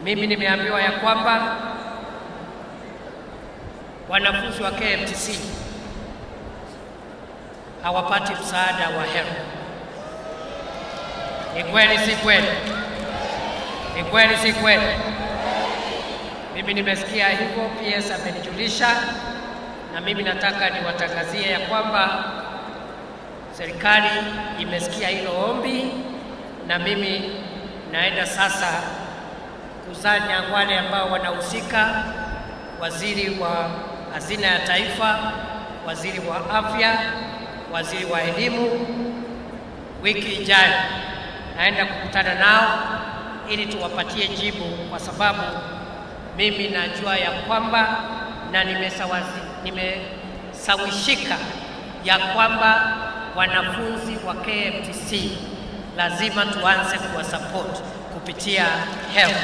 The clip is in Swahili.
Mimi nimeambiwa ya kwamba wanafunzi wa KMTC hawapati msaada wa HELB. Ni kweli si kweli? Ni kweli si kweli? Mimi nimesikia hivyo, PS amenijulisha, na mimi nataka niwatangazie ya kwamba serikali imesikia hilo ombi, na mimi naenda sasa kusanya wale ambao wanahusika, waziri wa hazina ya taifa, waziri wa afya, waziri wa elimu. Wiki ijayo naenda kukutana nao ili tuwapatie jibu, kwa sababu mimi najua ya kwamba na nimesawishika ya kwamba wanafunzi wa KMTC lazima tuanze kuwasupport kupitia HELB.